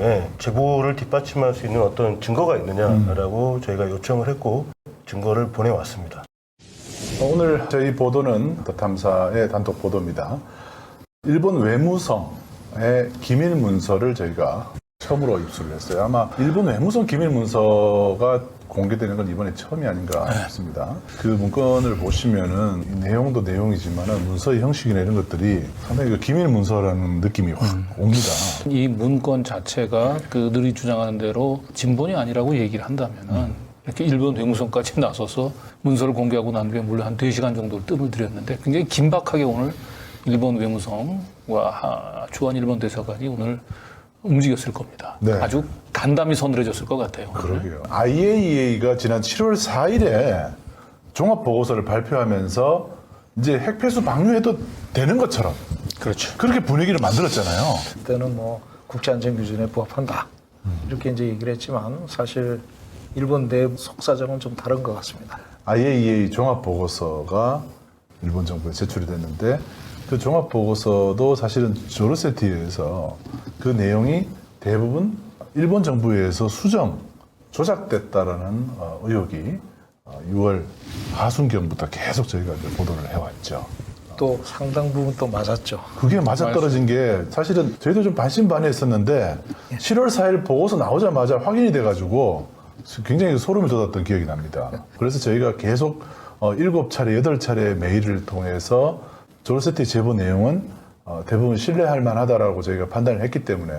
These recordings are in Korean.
때문에 제보를 뒷받침할 수 있는 어떤 증거가 있느냐라고 저희가 요청을 했고 증거를 보내왔습니다. 오늘 저희 보도는 더 탐사의 단독 보도입니다. 일본 외무성의 기밀 문서를 저희가 처음으로 입수를 했어요. 아마 일본 외무성 기밀 문서가 공개되는 건 이번에 처음이 아닌가 싶습니다. 그 문건을 보시면은 이 내용도 내용이지만은 문서의 형식이나 이런 것들이 상당히 그 기밀 문서라는 느낌이 확 옵니다. 이 문건 자체가 그들이 주장하는 대로 진본이 아니라고 얘기를 한다면은 이렇게 일본 외무성까지 나서서 문서를 공개하고 난 뒤에 물론 한 2시간 정도를 뜸을 들였는데 굉장히 긴박하게 오늘 일본 외무성과 주한 일본 대사관이 오늘 움직였을 겁니다. 네. 아주 단담이 서늘해졌을 것 같아요. 그러게요. IAEA가 지난 7월 4일에 종합보고서를 발표하면서 이제 핵폐수 방류해도 되는 것처럼 그렇죠. 그렇게 분위기를 만들었잖아요. 그때는 뭐 국제안전규준에 부합한다 이렇게 이제 얘기를 했지만 사실 일본 내 속사정은 좀 다른 것 같습니다. IAEA 종합보고서가 일본 정부에 제출이 됐는데 그 종합보고서도 사실은 조르세티에서 그 내용이 대부분 일본 정부에서 수정, 조작됐다라는 의혹이 6월 하순경부터 계속 저희가 이제 보도를 해왔죠. 또 상당 부분 또 맞았죠. 그게 맞아떨어진 게 사실은 저희도 좀 반신반의했었는데 7월 4일 보고서 나오자마자 확인이 돼가지고 굉장히 소름이 돋았던 기억이 납니다. 그래서 저희가 계속 7차례, 8차례 메일을 통해서 조르세티 제보 내용은 대부분 신뢰할 만하다라고 저희가 판단을 했기 때문에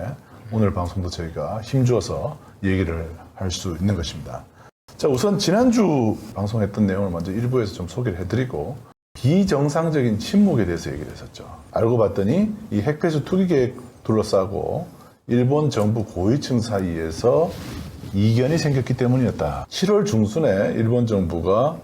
오늘 방송도 저희가 힘주어서 얘기를 할 수 있는 것입니다. 자, 우선 지난주 방송했던 내용을 먼저 일부에서 좀 소개를 해드리고 비정상적인 침묵에 대해서 얘기를 했었죠. 알고 봤더니 이 핵폐수 투기 계획 둘러싸고 일본 정부 고위층 사이에서 이견이 생겼기 때문이었다. 7월 중순에 일본 정부가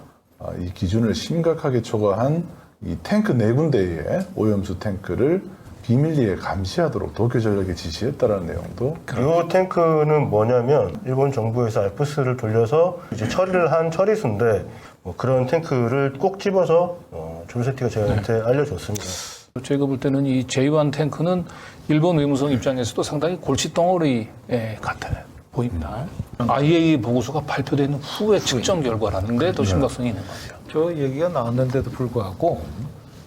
이 기준을 심각하게 초과한 이 탱크 4군데의 오염수 탱크를 비밀리에 감시하도록 도쿄전력에 지시했다라는 내용도. 이 탱크는 뭐냐면 일본 정부에서 알프스를 돌려서 이제 처리를 한 처리수인데 뭐 그런 탱크를 꼭 집어서 조르세티가 저희한테 알려줬습니다. 제가 볼 때는 이 J1 탱크는 일본 외무성 입장에서도 상당히 골칫덩어리 같아 보입니다. IAEA 보고서가 발표된 후의 측정 결과라는데 더 심각성이 있는 것 같아요. 저 얘기가 나왔는데도 불구하고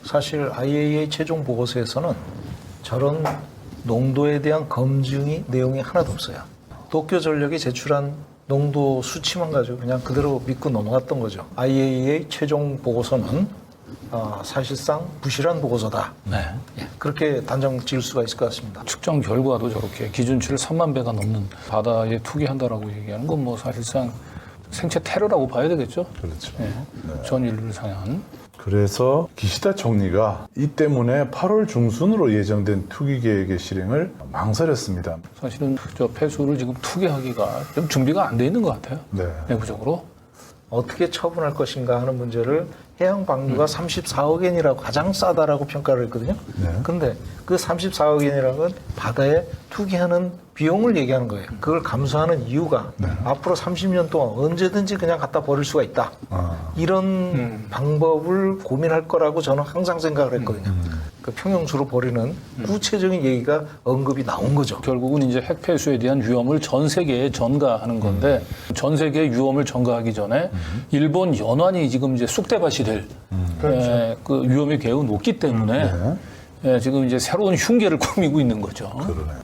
사실 IAEA 최종 보고서에서는 저런 농도에 대한 검증이 내용이 하나도 없어요. 도쿄 전력이 제출한 농도 수치만 가지고 그냥 그대로 믿고 넘어갔던 거죠. IAEA 최종 보고서는 사실상 부실한 보고서다. 네. 그렇게 단정 지을 수가 있을 것 같습니다. 측정 결과도 저렇게 기준치를 3만 배가 넘는 바다에 투기한다라고 얘기하는 건 뭐 사실상 생체 테러라고 봐야 되겠죠. 그렇죠. 네. 전 인류를 상한. 그래서 기시다 총리가 이 때문에 8월 중순으로 예정된 투기 계획의 실행을 망설였습니다. 사실은 저 폐수를 지금 투기하기가 좀 준비가 안 돼 있는 것 같아요. 네. 내부적으로. 어떻게 처분할 것인가 하는 문제를 해양 방류가 34억 엔이라고 가장 싸다라고 평가를 했거든요. 그런데 그 34억 엔이라는 건 바다에 투기하는 비용을 얘기하는 거예요. 그걸 감수하는 이유가 앞으로 30년 동안 언제든지 그냥 갖다 버릴 수가 있다. 이런 방법을 고민할 거라고 저는 항상 생각을 했거든요. 그 평형수로 버리는 구체적인 얘기가 언급이 나온 거죠. 결국은 이제 핵폐수에 대한 위험을 전 세계에 전가하는 건데 전 세계의 위험을 전가하기 전에 일본 연안이 지금 이제 쑥대밭이 될 그 위험의 개우 높기 때문에 지금 이제 새로운 흉계를 꾸미고 있는 거죠.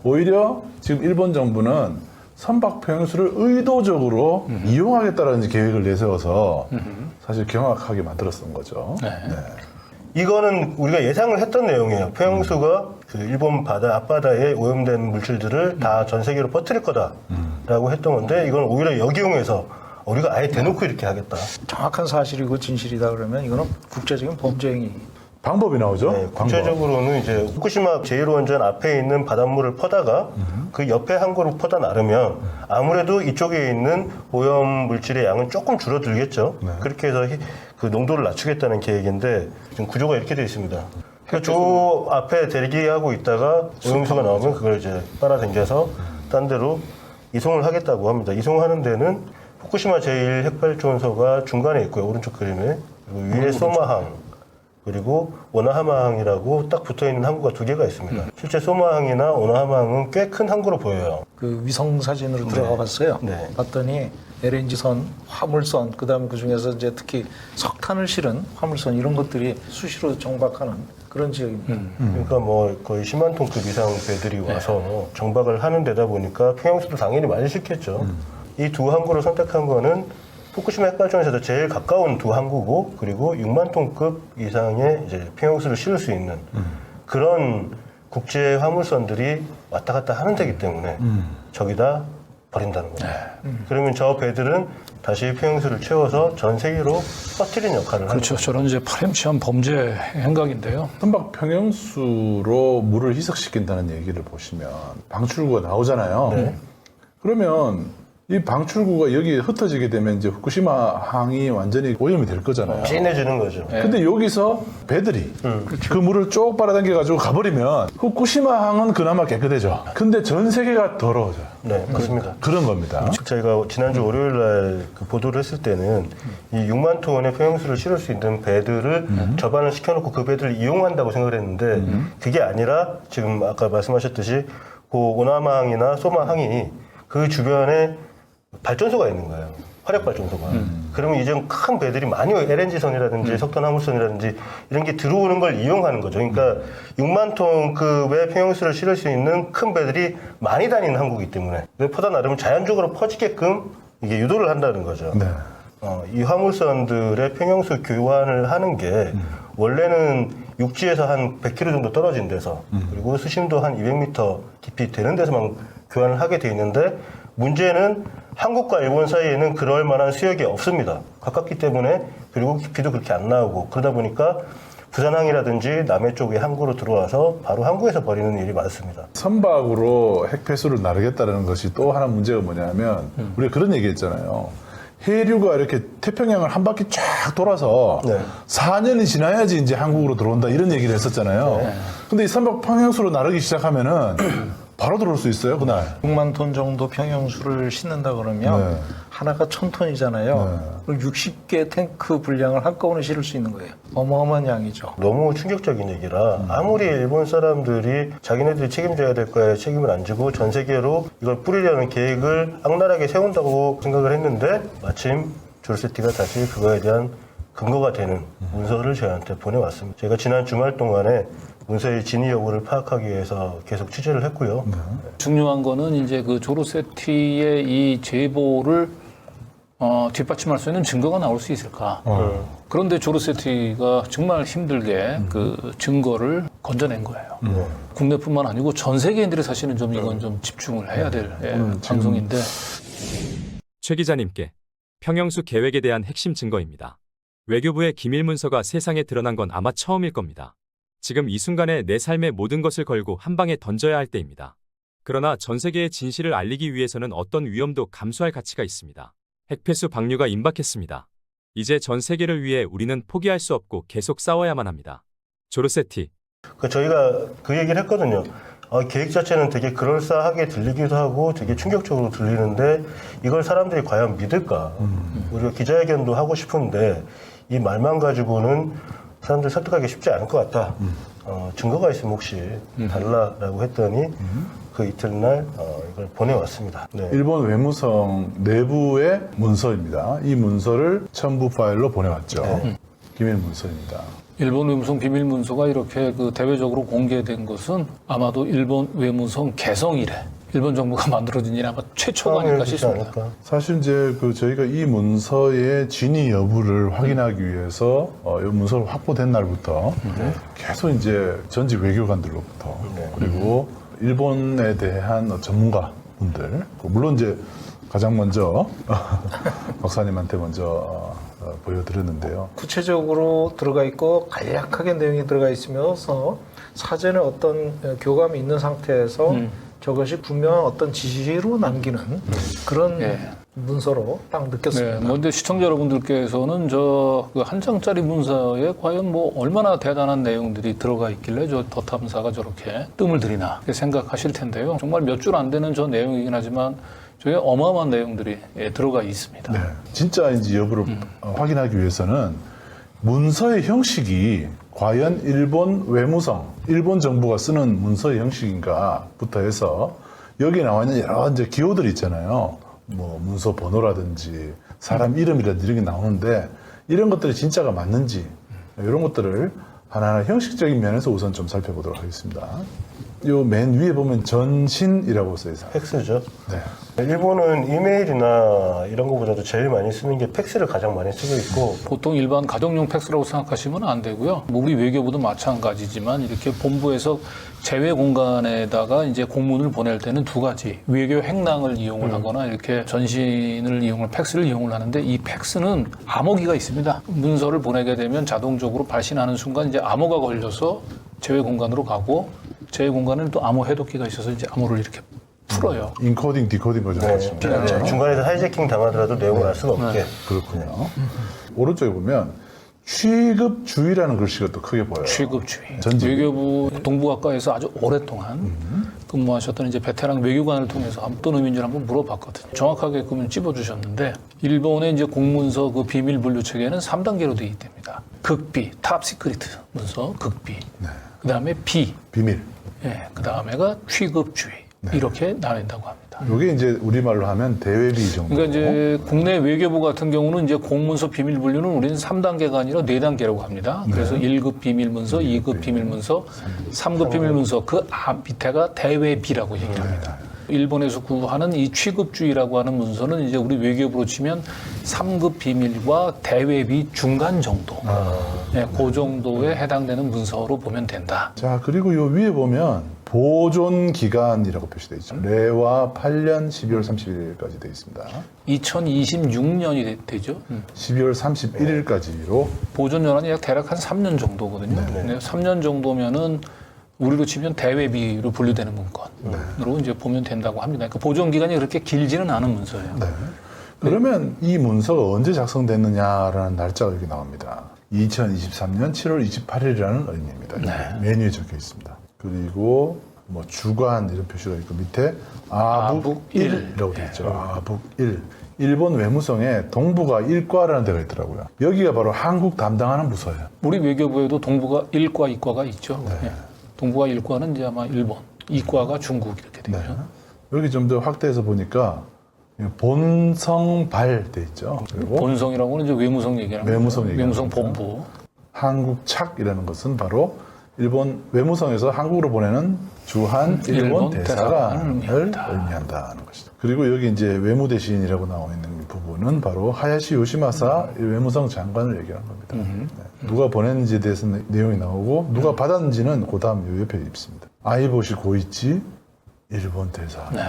오히려 지금 일본 정부는 선박 평수를 의도적으로 이용하겠다라는 계획을 내세워서 사실 경악하게 만들었던 거죠. 네. 이거는 우리가 예상을 했던 내용이에요. 폐용수가 그 일본 바다 앞바다에 오염된 물질들을 다 전 세계로 퍼뜨릴 거다라고 했던 건데 이건 오히려 역이용해서 우리가 아예 대놓고 이렇게 하겠다. 정확한 사실이고 진실이다 그러면 이거는 국제적인 범죄 행위. 방법이 나오죠. 네, 구체적으로는 이제 후쿠시마 제1원전 앞에 있는 바닷물을 퍼다가 그 옆에 항구로 퍼다 나르면 아무래도 이쪽에 있는 오염 물질의 양은 조금 줄어들겠죠. 그렇게 해서 그 농도를 낮추겠다는 계획인데 지금 구조가 이렇게 되어 있습니다. 그러니까 저 앞에 대기하고 있다가 오염수가 나오면 그걸 이제 빨아당겨서 딴 데로 이송을 하겠다고 합니다. 이송하는 데는 후쿠시마 제1핵발전소가 중간에 있고요. 오른쪽 그림에. 그리고 위에 소마항 그리고 오나하마항이라고 딱 붙어있는 항구가 두 개가 있습니다. 실제 소마항이나 오나하마항은 꽤 큰 항구로 보여요. 그 위성 사진으로 들어가 봤어요. 네. 봤더니 LNG선, 화물선, 그다음에 그 중에서 이제 특히 석탄을 실은 화물선 이런 것들이 수시로 정박하는 그런 지역입니다. 그러니까 뭐 거의 10만 톤급 이상 배들이 와서 정박을 하는 데다 보니까 평형수도 당연히 많이 싣겠죠. 이 두 항구를 선택한 거는 후쿠시마 핵발전소에서 제일 가까운 두 항구고, 그리고 6만 톤급 이상의 이제 평형수를 실을 수 있는 그런 국제 화물선들이 왔다 갔다 하는 데기 때문에 저기다 버린다는 거죠. 그러면 저 배들은 다시 평형수를 채워서 전 세계로 퍼뜨리는 역할을 하는 그렇죠. 저런 이제 파렴치한 범죄 행각인데요. 선박 평형수로 물을 희석시킨다는 얘기를 보시면 방출구가 나오잖아요. 네. 그러면 이 방출구가 여기에 흩어지게 되면 이제 후쿠시마 항이 완전히 오염이 될 거잖아요. 진해지는 거죠. 근데 여기서 배들이 그 물을 쭉 빨아당겨가지고 가버리면 후쿠시마 항은 그나마 깨끗해져. 근데 전 세계가 더러워져요. 네, 맞습니다. 그런 겁니다. 저희가 지난주 월요일 날 그 보도를 했을 때는 이 6만 톤의 평형수를 실을 수 있는 배들을 접안을 시켜놓고 그 배들을 이용한다고 생각을 했는데 그게 아니라 지금 아까 말씀하셨듯이 그 오나마항이나 소마항이 그 주변에 발전소가 있는 거예요. 화력 발전소가. 그러면 이제 큰 배들이 많이 LNG선이라든지 석탄 화물선이라든지 이런 게 들어오는 걸 이용하는 거죠. 그러니까 6만 톤급의 평형수를 실을 수 있는 큰 배들이 많이 다니는 항구이기 때문에 퍼다 나르면 자연적으로 퍼지게끔 이게 유도를 한다는 거죠. 네. 이 화물선들의 평형수 교환을 하는 게 원래는 육지에서 한 100km 정도 떨어진 데서 그리고 수심도 한 200m 깊이 되는 데서만 교환을 하게 돼 있는데 문제는 한국과 일본 사이에는 그럴 만한 수역이 없습니다. 가깝기 때문에, 그리고 깊이도 그렇게 안 나오고 그러다 보니까 부산항이라든지 남해 쪽의 항구로 들어와서 바로 항구에서 버리는 일이 많습니다. 선박으로 핵폐수를 나르겠다는 것이 또 하나 문제가 뭐냐면 우리가 그런 얘기 했잖아요. 해류가 이렇게 태평양을 한 바퀴 쫙 돌아서 네. 4년이 지나야지 이제 한국으로 들어온다 이런 얘기를 했었잖아요. 근데 이 선박 평형수로 나르기 시작하면은 바로 들어올 수 있어요, 그날. 6만 톤 정도 평형수를 싣는다 그러면 네. 하나가 1000톤이잖아요. 그럼 60개 탱크 분량을 한꺼번에 실을 수 있는 거예요. 어마어마한 양이죠. 너무 충격적인 얘기라 아무리 일본 사람들이 자기네들이 책임져야 될 거에 책임을 안 지고 전 세계로 이걸 뿌리려는 계획을 악랄하게 세운다고 생각을 했는데 마침 조르세티가 다시 그거에 대한 근거가 되는 문서를 저희한테 보내왔습니다. 제가 지난 주말 동안에 문서의 진위 여부를 파악하기 위해서 계속 취재를 했고요. 중요한 거는 이제 그 조르세티의 이 제보를 뒷받침할 수 있는 증거가 나올 수 있을까. 그런데 조르세티가 정말 힘들게 그 증거를 건져낸 거예요. 국내뿐만 아니고 전 세계인들이 사실은 좀 이건 좀 집중을 해야 될 방송인데. 최 기자님께 평형수 계획에 대한 핵심 증거입니다. 외교부의 기밀 문서가 세상에 드러난 건 아마 처음일 겁니다. 지금 이 순간에 내 삶의 모든 것을 걸고 한 방에 던져야 할 때입니다. 그러나 전 세계의 진실을 알리기 위해서는 어떤 위험도 감수할 가치가 있습니다. 핵폐수 방류가 임박했습니다. 이제 전 세계를 위해 우리는 포기할 수 없고 계속 싸워야만 합니다. 조르세티. 저희가 그 얘기를 했거든요. 계획 자체는 되게 그럴싸하게 들리기도 하고 되게 충격적으로 들리는데 이걸 사람들이 과연 믿을까? 우리가 기자회견도 하고 싶은데 이 말만 가지고는 사람들 설득하기 쉽지 않을 것 같다. 증거가 있으면 혹시 달라라고 했더니 그 이튿날 이걸 보내왔습니다. 네. 일본 외무성 내부의 문서입니다. 이 문서를 첨부 파일로 보내왔죠. 기밀 문서입니다. 일본 외무성 비밀 문서가 이렇게 그 대외적으로 공개된 것은 아마도 일본 외무성 개성 이래 일본 정부가 만들어진 일이 아마 최초가 아닐까 싶습니다. 사실 이제 저희가 이 문서의 진위 여부를 확인하기 위해서 이 문서를 확보된 날부터 계속 이제 전직 외교관들로부터 그리고 일본에 대한 전문가분들 물론 이제 가장 먼저 박사님한테 먼저 보여드렸는데요. 구체적으로 들어가 있고 간략하게 내용이 들어가 있으면서 사전에 어떤 교감이 있는 상태에서 저것이 분명한 어떤 지시로 남기는 그런 문서로 딱 느꼈습니다. 네, 먼저 시청자 여러분들께서는 저 한 장짜리 문서에 과연 뭐 얼마나 대단한 내용들이 들어가 있길래 저 덧탐사가 저렇게 뜸을 들이나 생각하실 텐데요. 정말 몇 줄 안 되는 저 내용이긴 하지만 저게 어마어마한 내용들이 들어가 있습니다. 네, 진짜인지 여부를 확인하기 위해서는 문서의 형식이 과연 일본 외무성, 일본 정부가 쓰는 문서 형식인가부터 해서 여기 나와 있는 여러 이제 기호들이 있잖아요. 뭐 문서 번호라든지 사람 이름이라든지 이런 게 나오는데 이런 것들이 진짜가 맞는지 이런 것들을 하나하나 형식적인 면에서 우선 좀 살펴보도록 하겠습니다. 요 맨 위에 보면 전신이라고 써 있어요. 팩스죠. 네. 일본은 이메일이나 이런 거보다도 제일 많이 쓰는 게 팩스를 가장 많이 쓰고 있고 보통 일반 가정용 팩스라고 생각하시면 안 되고요. 뭐 우리 외교부도 마찬가지지만 이렇게 본부에서 제외 공간에다가 이제 공문을 보낼 때는 두 가지 외교 행랑을 이용을 하거나 이렇게 전신을 이용을 팩스를 이용을 하는데 이 팩스는 암호기가 있습니다. 문서를 보내게 되면 자동적으로 발신하는 순간 이제 암호가 걸려서 제외 공간으로 가고 제외 공간에는 또 암호 해독기가 있어서 이제 암호를 이렇게 풀어요. 인코딩, 디코딩 거죠. 네. 중간에서 하이제킹 당하더라도 내용을 알 수가 없게. 그렇군요. 오른쪽에 보면 취급주의라는 글씨가 또 크게 보여요. 취급주의. 전직. 외교부 동북아과에서 아주 오랫동안 근무하셨던 이제 베테랑 외교관을 통해서 어떤 의미인지 한번 물어봤거든요. 정확하게 그러면 찝어주셨는데 일본의 이제 공문서 그 비밀 분류 체계는 3단계로 되어 있답니다. 극비, 탑 시크리트 문서, 극비. 그다음에 비, 비밀. 예, 그다음에가 취급주의. 이렇게 나뉜다고 합니다. 이게 이제 우리말로 하면 대외비 정도. 그러니까 이제 국내 외교부 같은 경우는 이제 공문서 비밀 분류는 우리는 3단계가 아니라 4단계라고 합니다. 그래서 1급 비밀 문서, 2급 비밀 문서, 3급 비밀 문서 그 밑에가 대외비라고 얘기합니다. 일본에서 구하는 이 취급주의라고 하는 문서는 이제 우리 외교부로 치면 3급 비밀과 대외비 중간 정도, 네, 그 정도에 해당되는 문서로 보면 된다. 자, 그리고 요 위에 보면 보존 기간이라고 표시되어 있죠. 레와 8년 12월 31일까지 되어 있습니다. 2026년이 되죠. 12월 31일까지로 보존 연한이 약 대략 한 3년 정도거든요. 네. 3년 정도면은 우리로 치면 대외비로 분류되는 문건으로 이제 보면 된다고 합니다. 그러니까 보존 기간이 그렇게 길지는 않은 문서예요. 네. 그러면 이 문서가 언제 작성됐느냐라는 날짜가 여기 나옵니다. 2023년 7월 28일이라는 의미입니다. 맨 위에 적혀 있습니다. 그리고 뭐 주간 이런 표시가 있고 밑에 아북 1이라고 되어 있죠. 아북 1. 일본 외무성에 동북아 1과라는 데가 있더라고요. 여기가 바로 한국 담당하는 부서예요. 우리 외교부에도 동북아 1과, 2과가 있죠. 네. 동북아 1과는 이제 아마 일본, 2과가 중국 이렇게 되죠. 네. 여기 좀 더 확대해서 보니까 본성발 돼 있죠. 그리고 본성이라고는 이제 외무성 얘기하는 외무성 거죠. 얘기하는 외무성 거죠. 본부. 한국착이라는 것은 바로 일본 외무성에서 한국으로 보내는 주한 일본 대사관을 의미한다는 것이죠. 그리고 여기 이제 외무대신이라고 나와 있는 부분은 바로 하야시 요시마사 외무성 장관을 얘기하는 겁니다. 네. 누가 보냈는지에 대해서 내용이 나오고 누가 받았는지는 그 다음 요 옆에 있습니다. 아이보시 고이치 일본 대사. 네.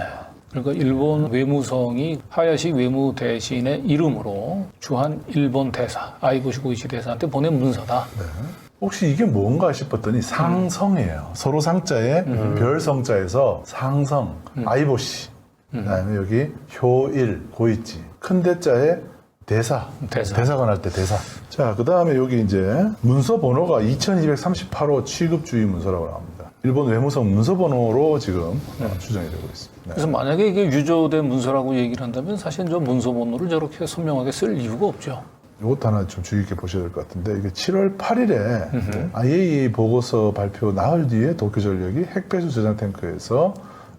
그러니까 일본 외무성이 하야시 외무대신의 이름으로 주한 일본 대사, 아이보시 고이치 대사한테 보낸 문서다. 네. 혹시 이게 뭔가 싶었더니 상성이에요. 서로 상자에 별성자에서 상성, 아이보시. 그다음에 여기 효일, 고이치. 큰 대자에 대사관 할 때 대사. 자, 그다음에 여기 이제 문서 번호가 2238호 취급주의 문서라고 나옵니다. 일본 외무성 문서 번호로 지금 추정이 되고 있습니다. 네. 그래서 만약에 이게 유조된 문서라고 얘기를 한다면 사실 저 문서 번호를 저렇게 선명하게 쓸 이유가 없죠. 이것도 하나 좀 주의 깊게 보셔야 될 것 같은데 이게 7월 8일에 IAEA 보고서 발표 나흘 뒤에 도쿄전력이 핵배수 저장 탱크에서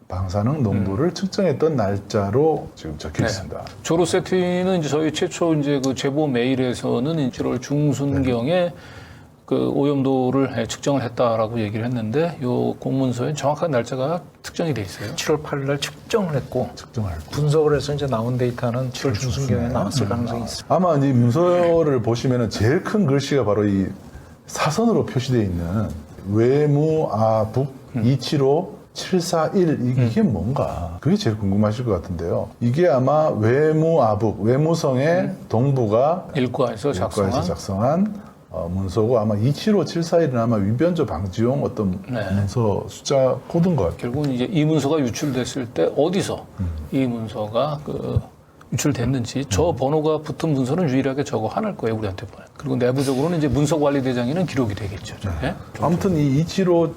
방사능 농도를 측정했던 날짜로 지금 적혀 있습니다. 조로세티는 이제 저희 최초 이제 그 제보 메일에서는 7월 중순경에 그 오염도를 측정을 했다라고 얘기를 했는데 요 공문서에 정확한 날짜가 특정이 돼 있어요. 7월 8일 날 측정을 했고 측정할 거. 분석을 해서 이제 나온 데이터는 7월 중순경에 나왔을 가능성이 있습니다. 아마 이 문서를 보시면은 제일 큰 글씨가 바로 이 사선으로 표시되어 있는 외무아북 275 741 이게 뭔가 그게 제일 궁금하실 것 같은데요. 이게 아마 외무아북 외무성의 동부가 일과에서 작성한 문서고 아마 275 741은 아마 위변조 방지용 어떤 문서 숫자 코드인 것 같아요. 결국은 이제 이 문서가 유출됐을 때 어디서 이 문서가 그 유출됐는지 저 번호가 붙은 문서는 유일하게 저거 하나일 거예요, 우리한테 보내. 그리고 내부적으로는 이제 문서관리대장에는 기록이 되겠죠. 저게. 아무튼 이 275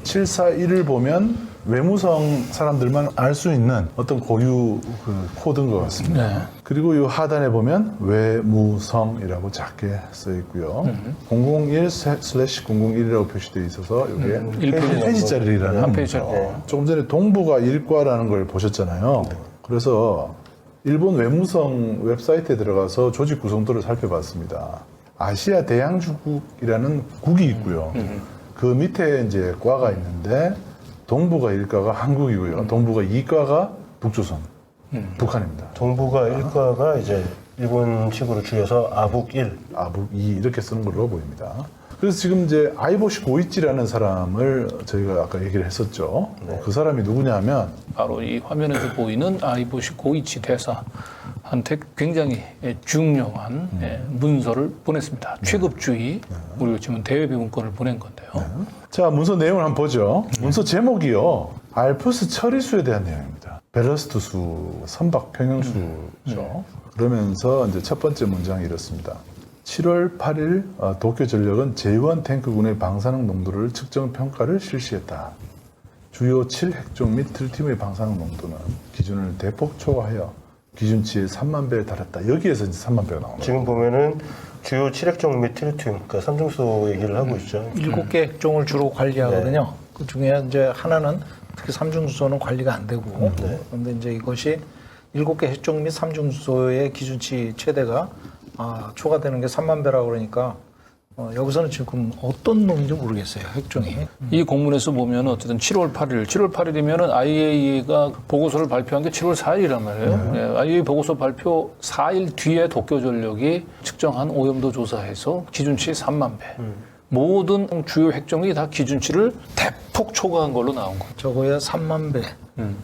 741을 보면 외무성 사람들만 알 수 있는 어떤 고유 그 코드인 것 같습니다. 네. 그리고 이 하단에 보면 외무성이라고 작게 써 있고요. 001/001이라고 표시되어 있어서 이게 1페이지짜리라는 한 페이지짜리. 조금 전에 동부가 일과라는 걸 보셨잖아요. 그래서 일본 외무성 웹사이트에 들어가서 조직 구성도를 살펴봤습니다. 아시아 대양주국이라는 국이 있고요. 그 밑에 이제 과가 있는데 동부가 일과가 한국이고요. 동부가 이과가 북조선, 북한입니다. 동부가 일과가 이제 일본식으로 줄여서 아북1. 아북이 이렇게 쓰는 걸로 보입니다. 그래서 지금 이제 아이보시 고이치라는 사람을 저희가 아까 얘기를 했었죠. 그 사람이 누구냐면 바로 이 화면에서 보이는 아이보시 고이치 대사한테 굉장히 중요한 문서를 보냈습니다. 취급주의, 우리가 지금 대외비 문건을 보낸 건데요. 자, 문서 내용을 한번 보죠. 문서 제목이요. 알프스 처리수에 대한 내용입니다. 베러스트 수, 선박 평형수죠. 그러면서 이제 첫 번째 문장이 이렇습니다. 7월 8일 도쿄전력은 제1 탱크군의 방사능 농도를 측정 평가를 실시했다. 주요 7핵종 및 트리튬의 방사능 농도는 기준을 대폭 초과하여 기준치의 3만 배에 달했다. 여기에서 이제 3만 배가 나옵니다. 지금 보면은 주요 7핵종 및 트리튬, 그러니까 삼중소 얘기를 하고 있죠. 7개 핵종을 주로 관리하거든요. 그 중에 이제 하나는 특히 삼중수소는 관리가 안 되고, 그런데 이제 이것이 7개 핵종 및 삼중수소의 기준치 최대가 초과되는 게 3만 배라고 그러니까 여기서는 지금 어떤 놈인지 모르겠어요, 핵종이. 이 공문에서 보면 어쨌든 7월 8일이면은 IAEA가 보고서를 발표한 게 7월 4일이란 말이에요. IAEA 보고서 발표 4일 뒤에 도쿄전력이 측정한 오염도 조사에서 기준치 3만 배. 모든 주요 핵종이 다 기준치를 대폭 초과한 걸로 나온 거죠. 저거에 3만 배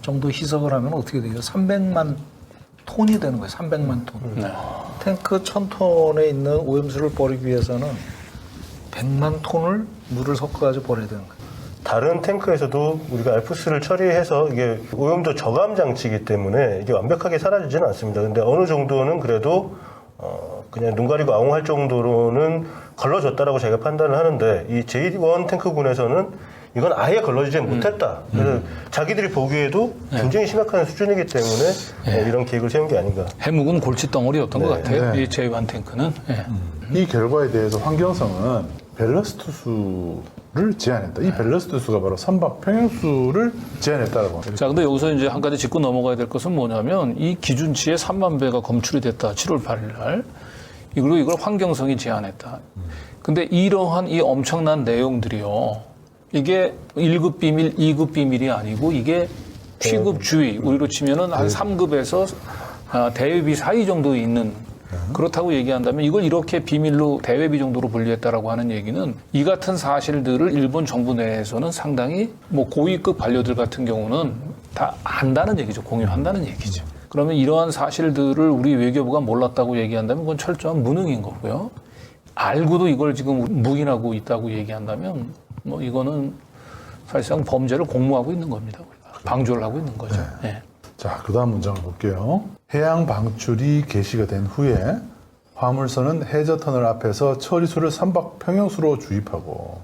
정도 희석을 하면 어떻게 돼요? 300만 톤이 되는 거예요. 300만 톤. 탱크 1000톤에 있는 오염수를 버리기 위해서는 100만 톤을 물을 섞어가지고 버려야 되는 거예요. 다른 탱크에서도 우리가 알프스를 처리해서 이게 오염도 저감 장치이기 때문에 이게 완벽하게 사라지지는 않습니다. 근데 어느 정도는 그래도 그냥 눈 가리고 아웅할 정도로는 걸러졌다라고 저희가 판단을 하는데 이 제1 탱크군에서는 이건 아예 걸러지지 못했다. 그래서 자기들이 보기에도 굉장히 심각한 수준이기 때문에 이런 계획을 세운 게 아닌가. 해묵은 골칫덩어리였던 것 같아요. 이 제1 탱크는. 이 결과에 대해서 환경성은 밸러스트 수를 제한했다. 이 밸러스트 수가 바로 선박 평형수를 제한했다라고 합니다. 자, 근데 여기서 이제 한 가지 짚고 넘어가야 될 것은 뭐냐면 이 기준치에 3만 배가 검출이 됐다. 7월 8일 날. 그리고 이걸 환경성이 제한했다. 근데 이러한 이 엄청난 내용들이요. 이게 1급 비밀, 2급 비밀이 아니고 이게 취급 주의, 우리로 치면은 한 3급에서 대외비 사이 정도 있는 그렇다고 얘기한다면 이걸 이렇게 비밀로 대외비 정도로 분류했다라고 하는 얘기는 이 같은 사실들을 일본 정부 내에서는 상당히 뭐 고위급 관료들 같은 경우는 다 안다는 얘기죠. 공유한다는 얘기죠. 그러면 이러한 사실들을 우리 외교부가 몰랐다고 얘기한다면 그건 철저한 무능인 거고요. 알고도 이걸 지금 묵인하고 있다고 얘기한다면 뭐 이거는 사실상 범죄를 공모하고 있는 겁니다. 우리가 방조를 하고 있는 거죠. 네. 자, 그 다음 문장을 볼게요. 해양 방출이 개시가 된 후에 화물선은 해저 터널 앞에서 처리수를 선박 평형수로 주입하고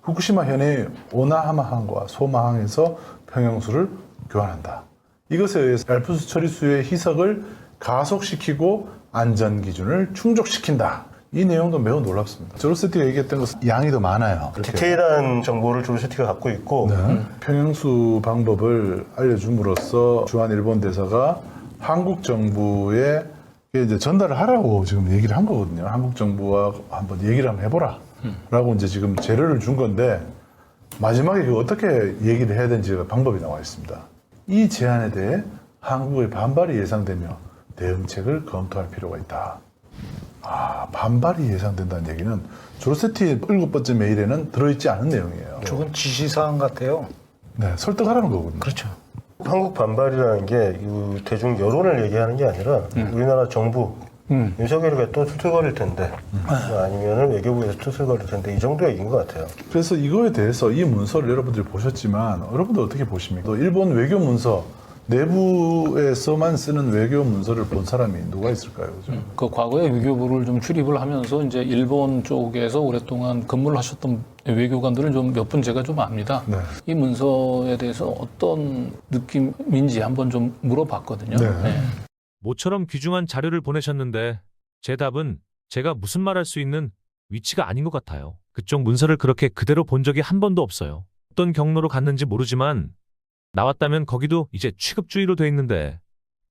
후쿠시마 현의 오나하마항과 소마항에서 평형수를 교환한다. 이것에 의해서 알프스 처리수의 희석을 가속시키고 안전 기준을 충족시킨다. 이 내용도 매우 놀랍습니다. 조르세티가 얘기했던 것은 양이 더 많아요. 디테일한 정보를 조르세티가 갖고 있고 평형수 방법을 알려줌으로써 주한 일본 대사가 한국 정부에 이제 전달을 하라고 지금 얘기를 한 거거든요. 한국 정부와 한번 얘기를 한번 해보라. 라고 이제 지금 재료를 준 건데 마지막에 그 어떻게 얘기를 해야 되는지가 방법이 나와 있습니다. 이 제안에 대해 한국의 반발이 예상되며 대응책을 검토할 필요가 있다. 반발이 예상된다는 얘기는 조르세티의 7번째 메일에는 들어있지 않은 내용이에요. 저건 지시사항 같아요. 네, 설득하라는 거거든요. 그렇죠. 한국 반발이라는 게 이 대중 여론을 얘기하는 게 아니라 우리나라 정부 윤석열이가 또 투슬거릴 텐데 아니면 외교부에서 투슬거릴 텐데 이 정도의 얘기인 것 같아요. 그래서 이거에 대해서 이 문서를 여러분들이 보셨지만 여러분들 어떻게 보십니까? 또 일본 외교 문서 내부에서만 쓰는 외교 문서를 본 사람이 누가 있을까요? 그죠? 그 과거에 외교부를 좀 출입을 하면서 이제 일본 쪽에서 오랫동안 근무를 하셨던 외교관들은 좀 몇 분 제가 좀 압니다. 네. 이 문서에 대해서 어떤 느낌인지 한번 좀 물어봤거든요. 네. 모처럼 귀중한 자료를 보내셨는데 제 답은 제가 무슨 말할 수 있는 위치가 아닌 것 같아요. 그쪽 문서를 그렇게 그대로 본 적이 한 번도 없어요. 어떤 경로로 갔는지 모르지만 나왔다면 거기도 이제 취급주의로 돼 있는데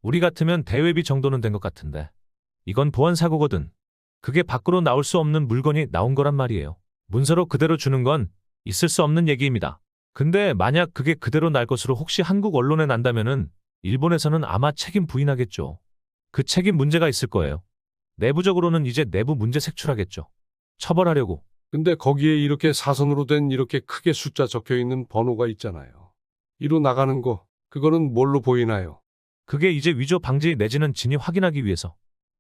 우리 같으면 대외비 정도는 된 것 같은데 이건 보안 사고거든. 그게 밖으로 나올 수 없는 물건이 나온 거란 말이에요. 문서로 그대로 주는 건 있을 수 없는 얘기입니다. 근데 만약 그게 그대로 날 것으로 혹시 한국 언론에 난다면은 일본에서는 아마 책임 부인하겠죠. 그 책임 문제가 있을 거예요. 내부적으로는 이제 내부 문제 색출하겠죠. 처벌하려고. 근데 거기에 이렇게 사선으로 된 이렇게 크게 숫자 적혀 있는 번호가 있잖아요. 이로 나가는 거, 그거는 뭘로 보이나요? 그게 이제 위조 방지 내지는 진위 확인하기 위해서.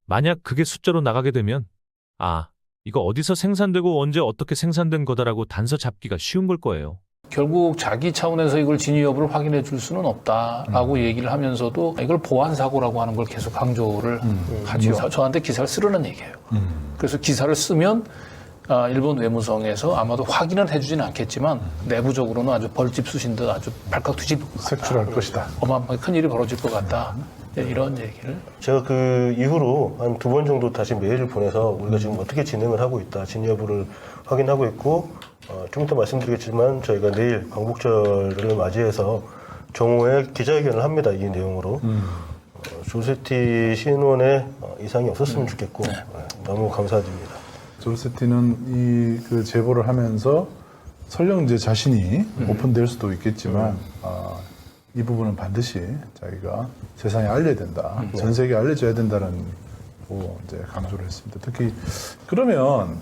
만약 그게 숫자로 나가게 되면 아, 이거 어디서 생산되고 언제 어떻게 생산된 거다라고 단서 잡기가 쉬운 걸 거예요. 결국 자기 차원에서 이걸 진위 여부를 확인해 줄 수는 없다라고 얘기를 하면서도 이걸 보안 사고라고 하는 걸 계속 강조를 하지요. 저한테 기사를 쓰라는 얘기예요. 그래서 기사를 쓰면 일본 외무성에서 아마도 확인은 해주지는 않겠지만 내부적으로는 아주 벌집 쑤신 듯 아주 발칵 뒤집을 것 같다. 색출할 것이다. 어마어마하게 큰일이 벌어질 것 같다. 네, 이런 얘기를. 제가 그 이후로 한 2번 정도 다시 메일을 보내서 우리가 지금 어떻게 진행을 하고 있다, 진위 여부를 확인하고 있고, 좀 이따 말씀드리겠지만 저희가 내일 광복절을 맞이해서 정오에 기자회견을 합니다. 이 내용으로. 조세티 신원에 이상이 없었으면 좋겠고 너무 감사드립니다. 조세티는 이 그 제보를 하면서 설령 이제 자신이 오픈될 수도 있겠지만 이 부분은 반드시 자기가 세상에 알려야 된다. 전 세계에 알려줘야 된다는 거 이제 강조를 했습니다. 특히 그러면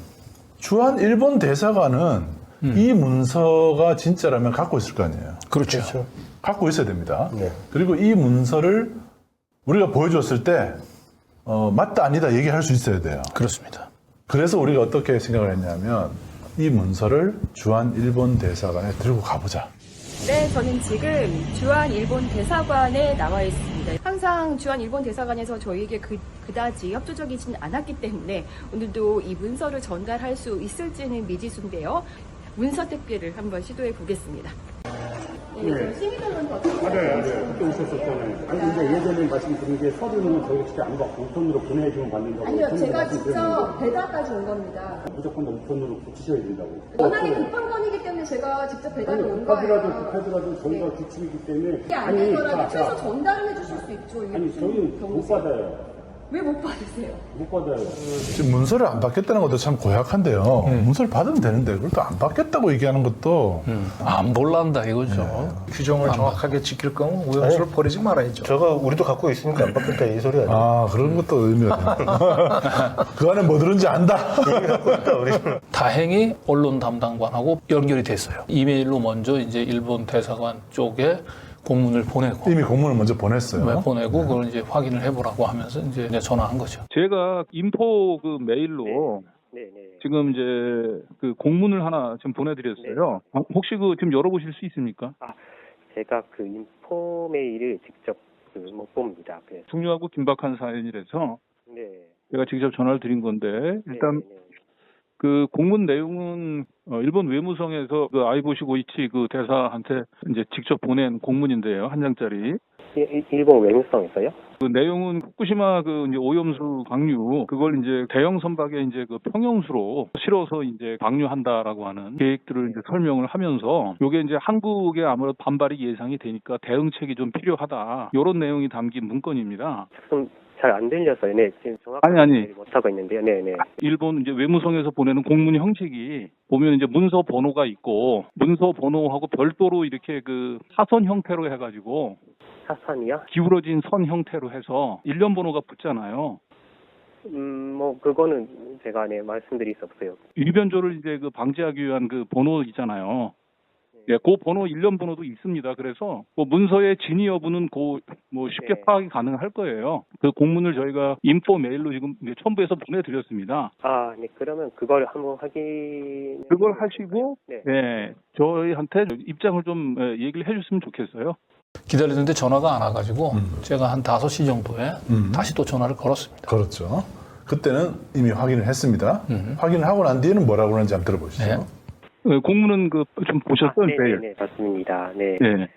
주한 일본 대사관은 이 문서가 진짜라면 갖고 있을 거 아니에요. 그렇죠. 갖고 있어야 됩니다. 네. 그리고 이 문서를 우리가 보여줬을 때 맞다 아니다 얘기할 수 있어야 돼요. 그렇습니다. 그래서 우리가 어떻게 생각을 했냐면 이 문서를 주한 일본 대사관에 들고 가보자. 네, 저는 지금 주한 일본 대사관에 나와 있습니다. 항상 주한 일본 대사관에서 저희에게 그다지 협조적이진 않았기 때문에 오늘도 이 문서를 전달할 수 있을지는 미지수인데요. 문서 택배를 한번 시도해 보겠습니다. 네, 시민들은 더 그때 오셨었잖아요. 아니, 근데 예전에 말씀드린 게 서류는 저희가 직접 안 받고 우편으로 보내주면 받는다고. 아니요, 제가 직접 배달까지 온 겁니다. 무조건 우편으로 붙이셔야 된다고. 워낙에 급한 건이기 때문에 제가 직접 배달을 온 거예요. 급하더라도 저희가 규칙이기 때문에. 이게 안 되더라도 최소 전달을 해주실 수 있죠. 아니, 저희는 못 받아요. 왜 못 받으세요? 못 받아요. 지금 문서를 안 받겠다는 것도 참 고약한데요. 문서를 받으면 되는데 그걸 또 안 받겠다고 얘기하는 것도 안 볼란다 이거죠. 규정을 정확하게 지킬 거면 오염수를 버리지 말아야죠. 저거 우리도 갖고 있으니까 안 받겠다 이 소리 아니에요? 아 그런 것도 의미가 있네. 그 안에 뭐 들은지 안다. 이미 갖고 있다 우리는. 다행히 언론 담당관하고 연결이 됐어요. 이메일로 먼저 이제 일본 대사관 쪽에 공문을 보내고 이미 공문을 먼저 보냈어요. 보내고 그걸 이제 확인을 해보라고 하면서 이제 전화한 거죠. 제가 인포 그 메일로 지금 이제 그 공문을 하나 지금 보내드렸어요. 혹시 그 지금 열어보실 수 있습니까? 제가 그 인포 메일을 직접 못 봅니다. 그래서. 중요하고 긴박한 사연이라서 네. 제가 직접 전화를 드린 건데 일단 그 공문 내용은 일본 외무성에서 그 아이보시 고이치 그 대사한테 이제 직접 보낸 공문인데요. 한 장짜리. 일본 외무성에서요? 그 내용은 후쿠시마 그 이제 오염수 방류 그걸 이제 대형 선박에 이제 그 평형수로 실어서 이제 방류한다라고 하는 계획들을 이제 설명을 하면서 요게 이제 한국의 아무래도 반발이 예상이 되니까 대응책이 좀 필요하다. 요런 내용이 담긴 문건입니다. 좀 잘 안 들려서요. 네, 지금 정확하게 아니. 못 하고 있는데요. 네, 네. 일본 이제 외무성에서 보내는 공문 형식이 보면 이제 문서 번호가 있고 문서 번호하고 별도로 이렇게 그 사선 형태로 해가지고 사선이요? 기울어진 선 형태로 해서 일련 번호가 붙잖아요. 뭐 그거는 제가 말씀드릴 수 없어요. 일변조를 이제 그 방지하기 위한 그 번호 있잖아요. 예, 그 번호 일련 번호도 있습니다. 그래서 뭐 문서의 진위 여부는 뭐 쉽게 파악이 가능할 거예요. 그 공문을 저희가 인포 메일로 지금 첨부해서 보내드렸습니다. 아, 네. 그러면 그걸 한번 그걸 하시고 네. 예, 저희한테 입장을 좀 얘기를 해줬으면 좋겠어요. 기다리는데 전화가 안 와가지고 제가 한 5시 정도에 다시 또 전화를 걸었습니다. 그렇죠. 그때는 이미 확인을 했습니다. 확인을 하고 난 뒤에는 뭐라고 그러는지 한번 들어보시죠. 네. 공문은 그 좀 보셨어요? 네, 맞습니다. 네. 네.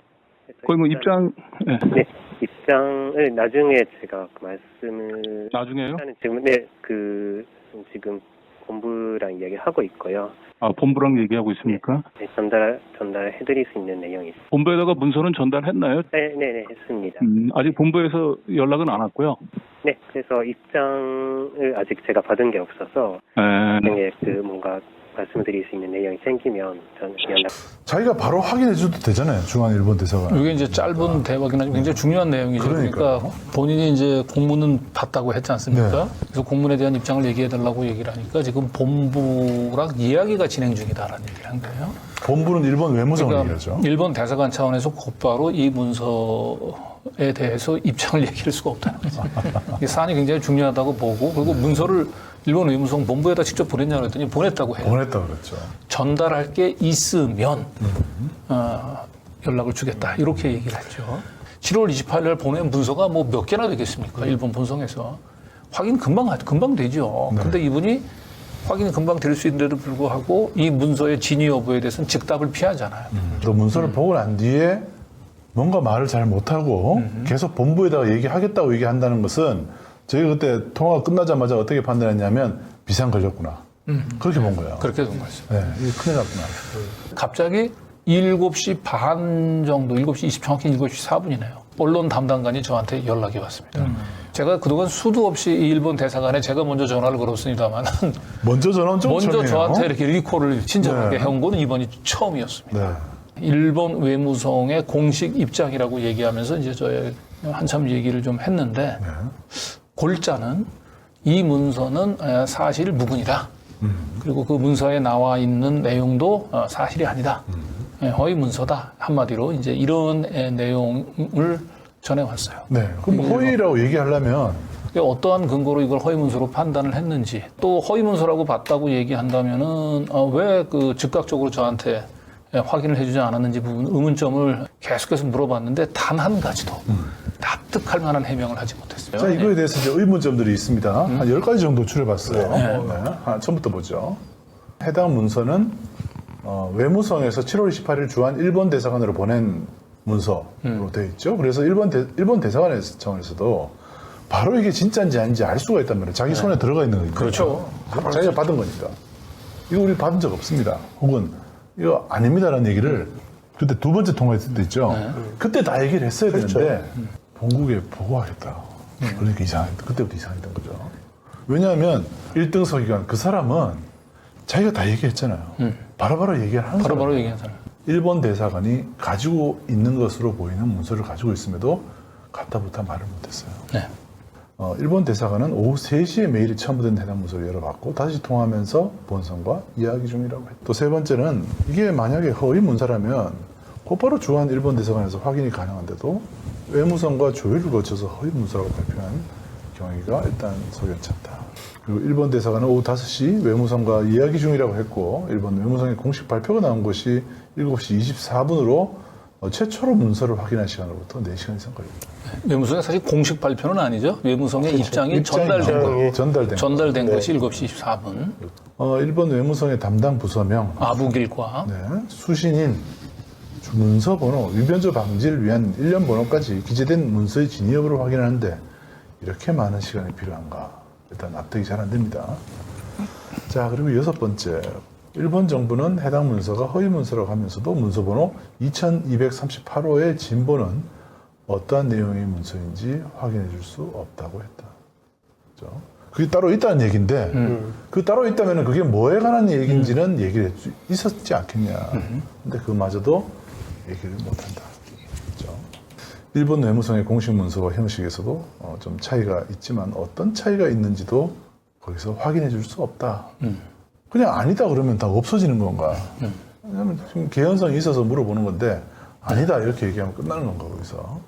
거의 뭐 입장, 네. 네, 입장을 나중에 제가 그 말씀을 나중에요? 일단은 지금 지금 본부랑 이야기하고 있고요. 아, 본부랑 얘기하고 있습니까? 네, 전달해드릴 수 있는 내용이 있습니다. 본부에다가 문서는 전달했나요? 네, 했습니다. 아직 본부에서 연락은 안 왔고요. 네, 그래서 입장을 아직 제가 받은 게 없어서 네. 나중에 뭔가 말씀드릴 수 있는 내용이 생기면 저는 연락. 자기가 바로 확인해 줘도 되잖아요. 중앙 일본 대사관. 이게 이제 짧은 대화긴 하지만 굉장히 중요한 내용이죠. 그러니까요. 그러니까 본인이 이제 공문은 받다고 했지 않습니까? 네. 그래서 공문에 대한 입장을 얘기해 달라고 얘기를 하니까 지금 본부랑 이야기가 진행 중이다라는 얘기를 한 거예요. 본부는 일본 외무성을 그러니까 얘기하죠. 일본 대사관 차원에서 곧바로 이 문서에 대해서 입장을 얘기할 수가 없다는 거죠. 이 사안이 굉장히 중요하다고 보고 그리고 문서를 일본 외무성 본부에다 직접 보냈냐고 했더니 보냈다고 해요. 보냈다고 그랬죠. 전달할 게 있으면 연락을 주겠다 이렇게 얘기를 했죠. 7월 28일 날 보낸 문서가 뭐 몇 개나 되겠습니까? 일본 본성에서 확인 금방 되죠. 네. 근데 이분이 확인이 금방 될 수 있는데도 불구하고 이 문서의 진위 여부에 대해서는 즉답을 피하잖아요. 또 문서를 보고 난 뒤에 뭔가 말을 잘 못하고 계속 본부에다가 얘기하겠다고 얘기한다는 것은 저희가 그때 통화가 끝나자마자 어떻게 판단했냐면 비상 걸렸구나. 그렇게 본 거예요. 그렇게 된 거죠. 네, 이게 큰일 났구나. 갑자기 7시 반 정도, 7시 20, 정확히 7시 4분이네요. 언론 담당관이 저한테 연락이 왔습니다. 제가 그동안 수도 없이 이 일본 대사관에 제가 먼저 전화를 걸었습니다만 먼저 전화는 좀 먼저 처음이에요. 저한테 이렇게 리콜을 친절하게 네. 해온 거는 이번이 처음이었습니다. 네. 일본 외무성의 공식 입장이라고 얘기하면서 이제 저희 한참 얘기를 좀 했는데 골자는 이 문서는 사실 무근이다. 그리고 그 문서에 나와 있는 내용도 사실이 아니다. 허위 문서다. 한마디로 이제 이런 내용을 전해왔어요. 네. 그럼 허위라고 얘기하려면 어떠한 근거로 이걸 허위 문서로 판단을 했는지 또 허위 문서라고 봤다고 얘기한다면은 왜 그 즉각적으로 저한테 확인을 해주지 않았는지 부분 의문점을 계속해서 물어봤는데 단 한 가지도 납득할 만한 해명을 하지 못했어요. 자, 이거에 대해서 이제 의문점들이 있습니다. 한 10가지 정도 추려봤어요. 네. 처음부터 보죠. 해당 문서는 외무성에서 7월 28일 주한 일본 대사관으로 보낸 문서로 되어 있죠. 그래서 일본 대사관 차원에서도 바로 이게 진짜인지 아닌지 알 수가 있단 말이에요. 자기 손에 들어가 있는 거니까. 그렇죠. 자기가 받은 거니까. 이거 우리 받은 적 없습니다. 혹은 이거 아닙니다라는 얘기를 그때 두 번째 통화했을 때 있죠. 그때 다 얘기를 했어야 되는데 본국에 보고하겠다. 그러니까 이상했다. 그때부터 이상했던 거죠. 왜냐하면 1등 서기관 그 사람은 자기가 다 얘기했잖아요. 바로바로 얘기를 하는 거예요. 바로바로 얘기하잖아요. 일본 대사관이 가지고 있는 것으로 보이는 문서를 가지고 있음에도 갖다부터 말을 못했어요. 네. 일본 대사관은 오후 3시에 메일이 첨부된 해당 문서를 열어봤고 다시 통화하면서 본성과 이야기 중이라고 했다. 또 세 번째는 이게 만약에 허위 문서라면 곧바로 주한 일본 대사관에서 확인이 가능한데도 외무성과 조율을 거쳐서 허위 문서라고 발표한 경위가 일단 석연치 않다. 그리고 일본 대사관은 오후 5시 외무성과 이야기 중이라고 했고 일본 외무성의 공식 발표가 나온 것이 7시 24분으로 최초로 문서를 확인한 시간으로부터 4시간 이상 걸립니다. 외무성의 사실 공식 발표는 아니죠. 외무성의 입장이 전달된 것이 7시 24분. 일본 외무성의 담당 부서명 아부길과 수신인 문서 번호, 위변조 방지를 위한 일련 번호까지 기재된 문서의 진위 여부를 확인하는데 이렇게 많은 시간이 필요한가? 일단 납득이 잘 안 됩니다. 자, 그리고 6번째. 일본 정부는 해당 문서가 허위 문서라고 하면서도 문서 번호 2238호의 진본은 어떠한 내용의 문서인지 확인해 줄 수 없다고 했다. 그렇죠? 그게 따로 있다는 얘기인데 그 따로 있다면 그게 뭐에 관한 얘기인지는 얘기를 있었지 않겠냐. 근데 그마저도 얘기를 못한다. 그렇죠? 일본 외무성의 공식 문서와 형식에서도 좀 차이가 있지만 어떤 차이가 있는지도 거기서 확인해 줄 수 없다. 그냥 아니다 그러면 다 없어지는 건가? 왜냐하면 지금 개연성이 있어서 물어보는 건데 아니다 이렇게 얘기하면 끝나는 건가 거기서.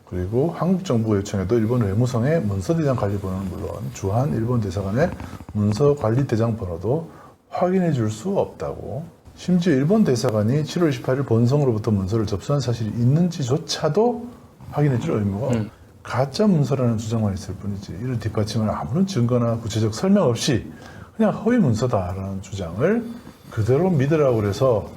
그리고 한국 정부가 요청해도 일본 외무성의 문서대장 관리 번호는 물론 주한 일본 대사관의 문서 관리 대장 번호도 확인해 줄 수 없다고 심지어 일본 대사관이 7월 28일 본성으로부터 문서를 접수한 사실이 있는지조차도 확인해 줄 의무가 가짜 문서라는 주장만 있을 뿐이지 이를 뒷받침할 아무런 증거나 구체적 설명 없이 그냥 허위 문서다라는 주장을 그대로 믿으라고 그래서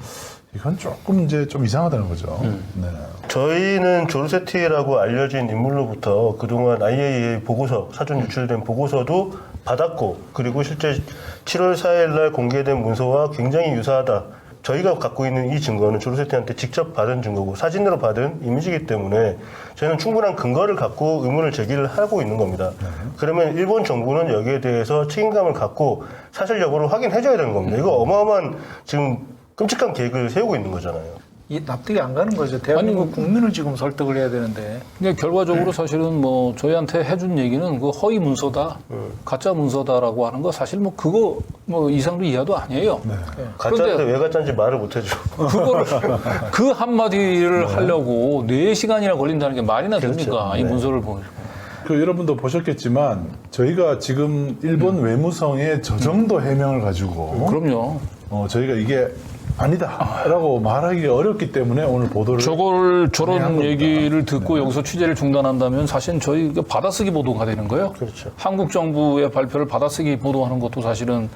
이건 조금 이제 좀 이상하다는 거죠. 네. 저희는 조르세티라고 알려진 인물로부터 그동안 IAEA 보고서, 사전 유출된 보고서도 받았고, 그리고 실제 7월 4일 날 공개된 문서와 굉장히 유사하다. 저희가 갖고 있는 이 증거는 조르세티한테 직접 받은 증거고 사진으로 받은 이미지이기 때문에 저희는 충분한 근거를 갖고 의문을 제기를 하고 있는 겁니다. 그러면 일본 정부는 여기에 대해서 책임감을 갖고 사실 여부를 확인해줘야 되는 겁니다. 이거 어마어마한 지금 끔찍한 계획을 세우고 있는 거잖아요. 이 납득이 안 가는 거죠. 대한민국 국민을 지금 설득을 해야 되는데. 근데 결과적으로 사실은 뭐 저희한테 해준 얘기는 그 허위 문서다, 가짜 문서다라고 하는 거 사실 뭐 그거 뭐 이상도 이하도 아니에요. 가짜인데 왜 가짜인지 말을 못 해줘. 그거를 그 한마디를 하려고 4시간이나 걸린다는 게 말이나 됩니까? 이 문서를 보면. 여러분도 보셨겠지만 저희가 지금 일본 외무성의 저 정도 해명을 가지고 그럼요. 저희가 이게 아니다라고 말하기 어렵기 때문에 오늘 보도를 저런 얘기를 듣고 여기서 취재를 중단한다면 사실은 저희 받아쓰기 보도가 되는 거예요. 그렇죠. 한국 정부의 발표를 받아쓰기 보도하는 것도 사실은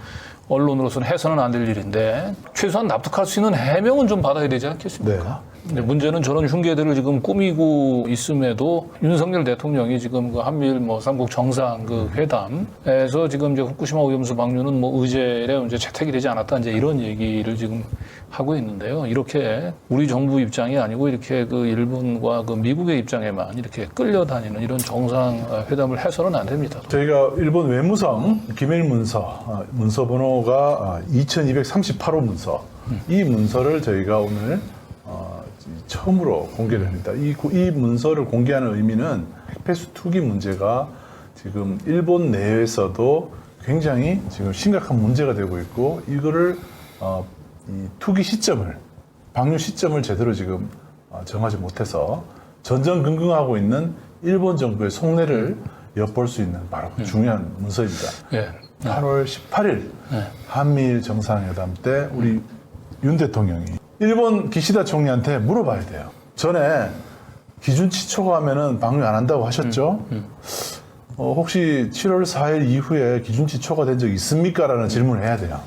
언론으로서는 해서는 안 될 일인데 최소한 납득할 수 있는 해명은 좀 받아야 되지 않겠습니까? 근데 문제는 저런 흉계들을 지금 꾸미고 있음에도 윤석열 대통령이 지금 그 한미일 뭐 삼국 정상 그 회담에서 지금 이제 후쿠시마 오염수 방류는 뭐 의제에 이제 채택이 되지 않았다 이제 이런 얘기를 지금 하고 있는데요. 이렇게 우리 정부 입장이 아니고 이렇게 그 일본과 그 미국의 입장에만 이렇게 끌려다니는 이런 정상 회담을 해서는 안 됩니다. 저희가 일본 외무성 기밀 문서 문서 번호가 2238호 문서 이 문서를 저희가 오늘 처음으로 공개를 합니다. 이 문서를 공개하는 의미는 핵폐수 투기 문제가 지금 일본 내에서도 굉장히 지금 심각한 문제가 되고 있고 이거를 이 투기 시점을 방류 시점을 제대로 지금 정하지 못해서 전전긍긍하고 있는 일본 정부의 속내를 엿볼 수 있는 바로 그 중요한 문서입니다. 8월 18일 한미일 정상회담 때 우리 윤 대통령이 일본 기시다 총리한테 물어봐야 돼요. 전에 기준치 초과하면은 방류 안 한다고 하셨죠? 혹시 7월 4일 이후에 기준치 초과된 적 있습니까? 라는 질문을 해야 돼요.